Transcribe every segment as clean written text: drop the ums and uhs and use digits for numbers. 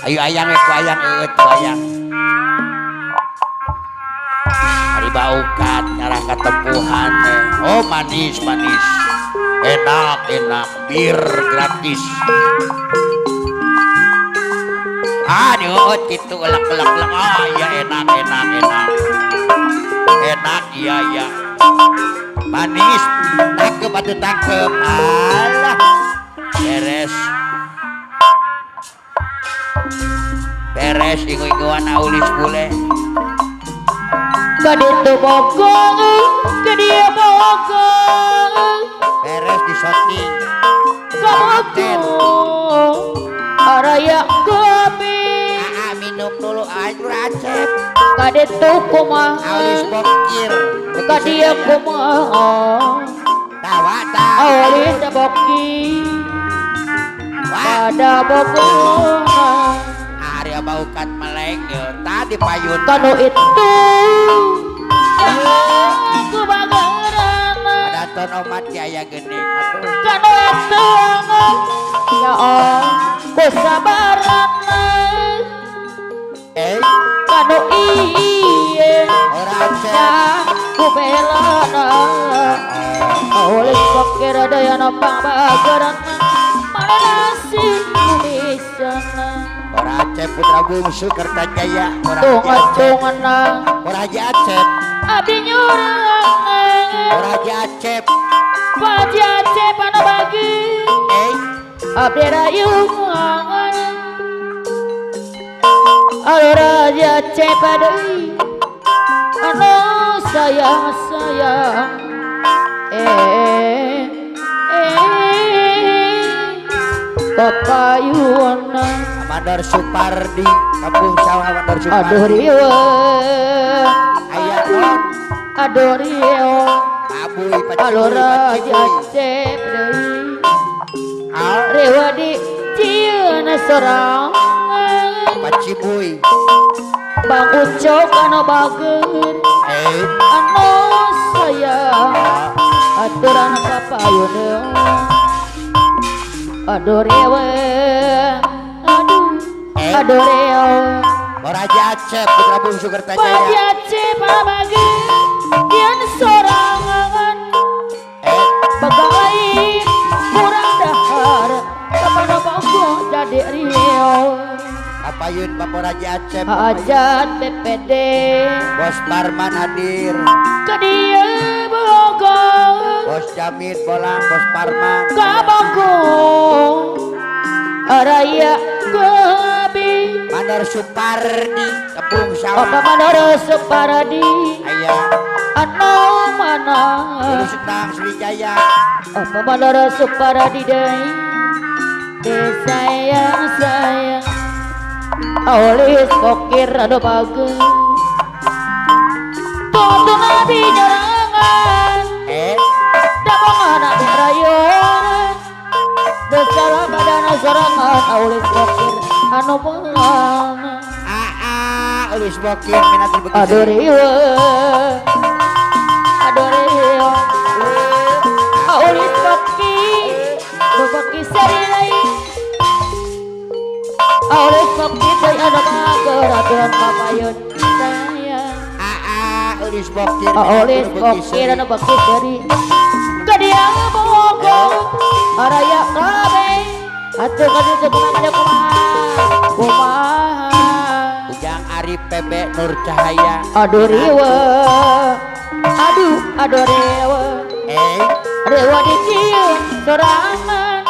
Ayo ayang ku ayang ayang. Hari baukan ngarah ketempuhan oh manis manis. Enak enak bir gratis. Aduh gitu elak elak elak. Ah ya enak enak enak. Enak iya iya. Manis tangkep atau tangkep. Alah. Beres. Beres ingu-inguan aulis bule. Kaditu bogong, kedia bogong. Beres di shooting. Bogong, araya kopi. Minum dulu air racep. Kaditu kumah, Aulis bokir. kadia kumah. Tawa tawa. Aulis bokir. Pada bogong. Hari baukan meleng tadi payun. Kanu itu aku bagaran. Ada ton omat jaya geni. Kanu itu ya aku sabaran. Kanu iye Racep. aku belana. Oleh fakir ada yang nampang bagaran. Mana nasi bisa. Racep putra bungsu Kertajaya. Tungan-tungan Raja Acep. abdi nyurang Raja Acep. Paji Acep anu bagi abdi rayungan. Alo Raja Acep deui anu sayang-sayang papayuna. Mandor Supardi kampung sawah Mandor Supardi. Aduh riwa Ayah non aduh riwa abuy alo Raja Acep deui rewa di cieun sorangan. Pacibuy. Bang Ucok anu bager anu sayang aturan papayun. Aduh rewa aduh rewa Raja Acep putra bungsu Paji Kertajaya. Acep bager kian sorangan. Bagang lain kurang dahar kemana bangku jadi rio. Kapayun Bapak Raja Acep. Hajat BPD Bos Parman hadir. kedia bogong Bos Jamit Bolang. Bos Parman. kabogong araya gabi. Mandor Supardi kampung Apa sawah. manora Supardi Ayah anu mana. Ulu Sendang Sriwijaya. Apa manora Supardi deui sayang sayang. Aulis kokir anu bageus tuntun abi nyarangan damongan abi rayuan desalah badana sorangan. Aulis kokir anu belang Ulus bokir minat begitu. aduh riwa aduh riwa aulis kokir nu beki seri lain. Aulis kokir deui anu bager aturan papayun sayang. Ulus bokir. Aulis kokir anu beki seri kedia bogong araya kabe atuh kaditu kumaha Ujang Arif PB Nur Cahaya. aduh riwa aduh rewa rewa di cieun sorangan.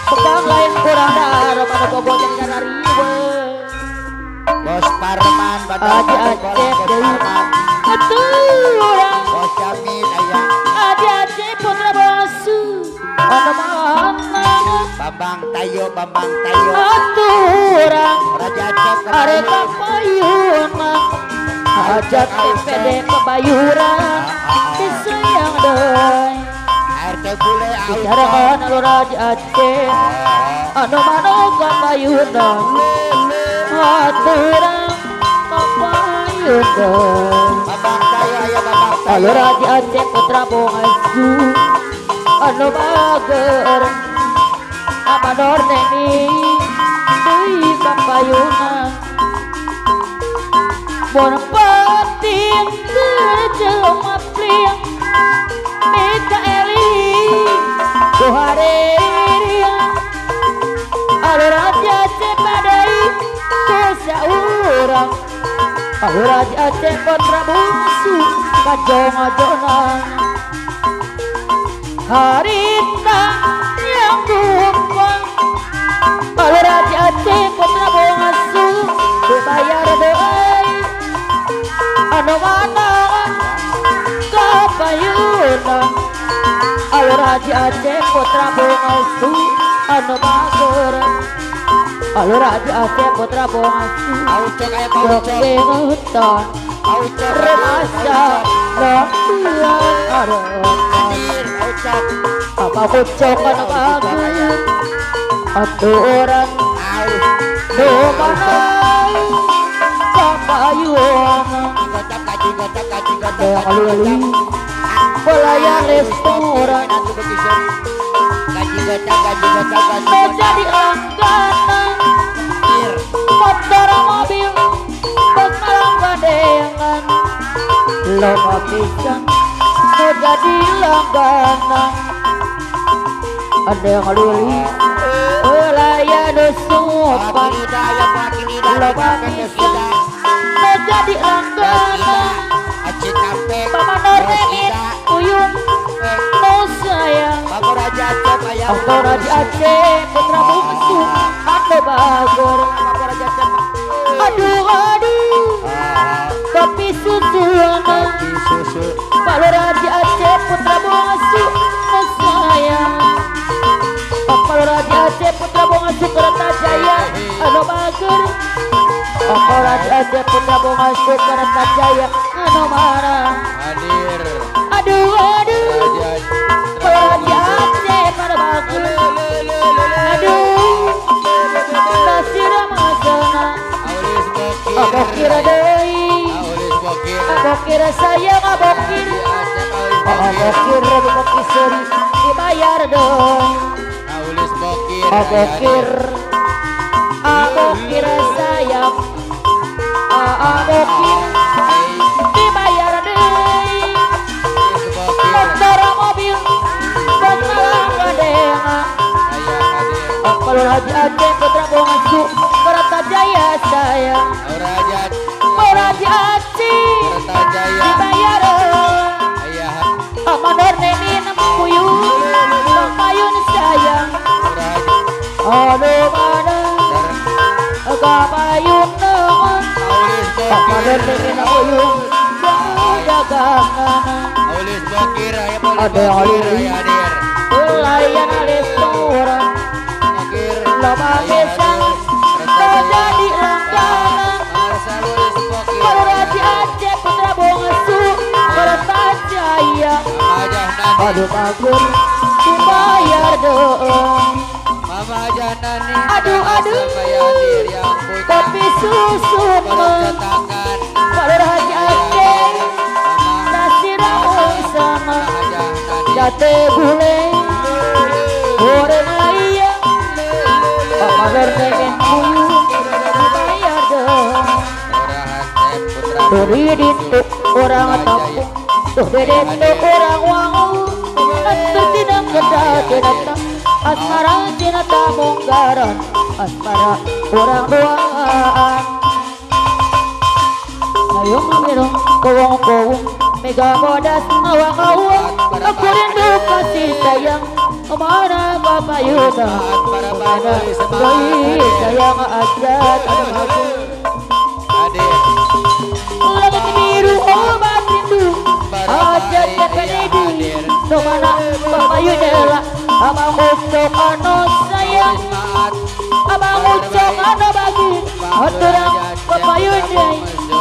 Bekang lain kurang dahar pada bobo jadi dana riwa. Bos Parman Aja Acep Bos deui Parman. aturan Bos Jamit ayah. Aja Acep putra bosu anu mana Bambang Tayo Bambang Tayo. aturan Raja Acep are kapayuna. Hajat BPD kebayuran disayang deui RT bule dicarekan alo Raja Acep anu manoga payuna. Aturan kapayuna Bambang Tayo ayah Bambang Tayo. alo Raja Acep putra bongasu anu bager amanor neni pun penting terjemah priang Mikaeli Kuharia Alur raja cepadai dosa orang Alur raja cepot rabusu kajong ajonan Harita yang tumpang Alur raja cepot rabusu dibayar doai anu mana kapayunan Alur raja cepot rabusu anu mager Alur raja cepot rabusu Aucok aya paucok. kegengetan Aucok. remasa lampian arepan Hadir aucok. apa kucok anu mager aturan Aus. domana kapayunan Gocap kaji gocap kaji gocap. Aluli pelayan restoran Kaji gocap kaji gocap kaji. menjadi langganan Hadir. motor mobil pemalang gandengan loma pisan menjadi langganan ada yang aluli pelayan sopan Makin hidayah makin hidayah. loma pisan menjadi langganan Acik kape. pamanor nemin uyung no sayang Bapak Raja Acep ayah. Aku Raja Aceh putra bungsu anu bager Bapak Raja Acep. aduh kopi susu Kopi susu. Pak Raja Aceh putra bungsu no sayang Pak Raja Aceh putra bungsu Kertajaya anu bager Pak Raja Aceh putra bungsu Kertajaya anu marah Hadir. aduh Raja. Raja Aceh pada bagus aduh nasira masana Aulis bokir. abok kira deui Aulis bokir. abok kira sayang abok kira abok kira abok kiseri dibayar dong Aulis bokir. abok kira sayang abok kira dibayar deui motor mobil pemalang gandengan Kalau Raja Aceh putra bongsu Kertajaya sayang Raja. Raja Aceh Kertajaya. dibayar Ayah. amanor nemin puyuh payun sayang Raja. aduh mana kapayun nengon Aulis amanor bokir. nemin puyuh dagangan Aulis bokir. Ayah boleh Ada bokir. aulis. Ayah hadir. pelayan restoran Bokir. loma Ayah pisang hadir. terjadi langganan Marsal Aulis bokir. Kalau Raja Aceh putra bongsu Kertajaya Mamajah Nani. aduh bagus dibayar dong Mama Janani. Aduh, aduh. Sampai hadir yang punya. kopi susu Tolong cetakan. Kalau Raja Aceh nasi rawon sama Mamajah Nani. jate gulai goreng ayam pamanor nemen puyuh dibayar dong Rahat Putra. Duri dintu orang tampung Tuh bedentu orang wangu Antar tidak keda jenata Asmara jenata monggaran Asmara orang doaan Ayo mamirong kowong-kowong Mega bodas ngawang-ngawang Aku rindu kasih sayang Kemana Bapak Yuda Kemana Doi sayang ajat Ada bagus Hadir. Langit biru obat rindu Ajat dan penedi Nomana Bapak Yudela Abang ucok ano sayang Maat. Abang ucok ano bagi Aturan Bapak Yudela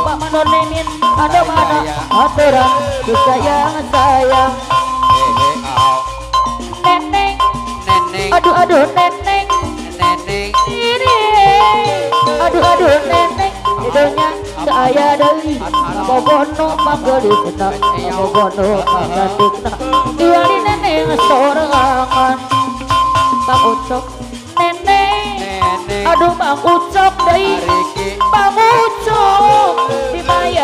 Pak Manor Nemin Ano mana Aturan Sayang sayang Au. Neneng Neneng. Aduh neneng Neneng. Ini Aduh neneng Hidungnya saya dari Abogono panggelis na Abogono panggatik na Dia di neneng sorangan Bang Ucok Neneng Neneng. Aduh Bang Ucok dari Riki. Bang Ucok dibayar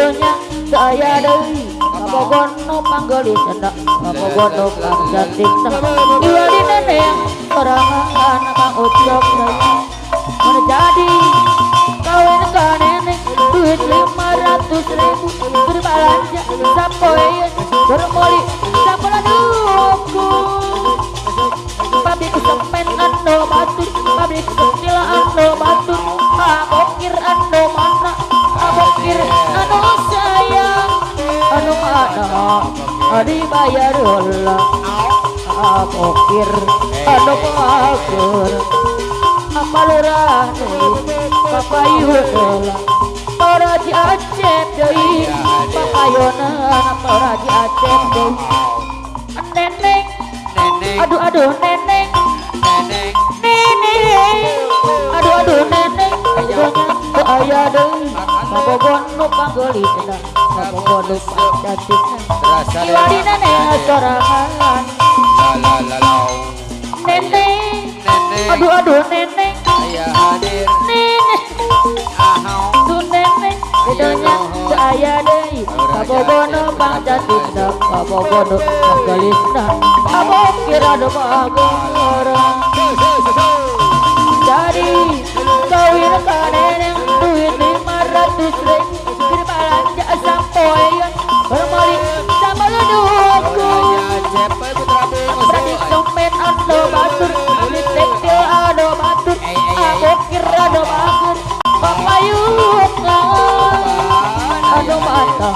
Bedonya saya deui kabogon nu panggeulisna kabogon nu pangjantikna ieu di nenek sorangan Kang Ucok mun jadi kawin ka nenek duit 500.000 keur balanja sapoeun keur meuli sapola duku pabrik semen anu batur pabrik kecil anu batur abokir anu mana abokir anu sayang anu mana dibayar heula abokir anu bager apa lurah papayu heula para diacep deui papayona para diacep deui neneng aduh neneng aduh neneng ayonya teu aya deui kabogon nu panggeulisna kabogon nu panjantikna ieu di nenek sorangan neneng aduh neneng Ayah hadir neneng tuh neneng bedonya teu aya deui kabogon nu panjantikna kabogon nu panggeulisna abokir anu bager jadi kawin ka neneng duit 500.000 keur balanja sampoeun bermali sama duku pabrik dompet anu batur pabrik tekstil anu batur abokir anu bager papayuna anu mata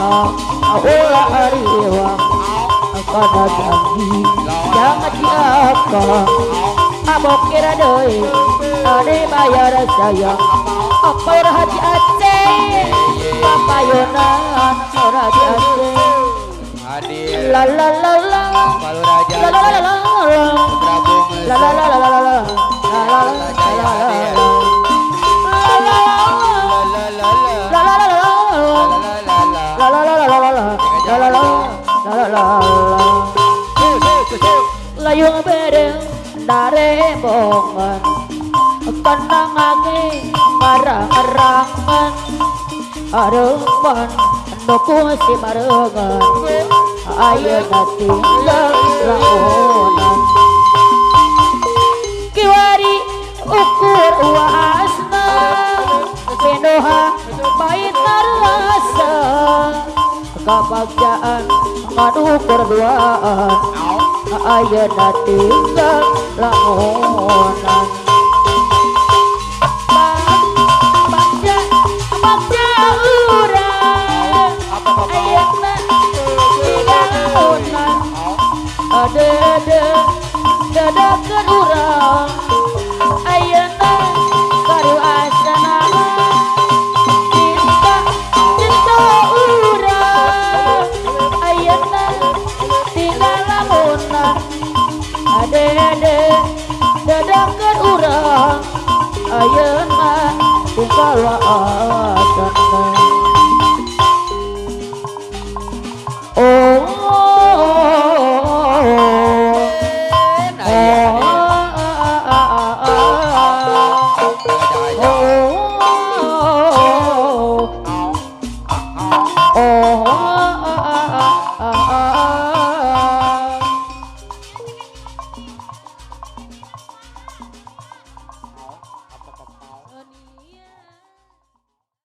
ulah ariwa kana janji jangan diapa abokir deui ade bayar sayang apa hati aceh papayona ora di aceh hadir la la la la Palu Raja la la la la Prabu la la la la la la la layung bereng darembongan kenangake marang-marangan arepan nuku si marengan ayeuna tinggal laonan kiwari ukur waasna penoha bait narasa kabagjaan ngadukur duaan ayeuna tinggal laonan dadakan urang ayeuna karuasana cinta urang ayeuna tinggal lamunan dadakan urang ayeuna tinggal waasana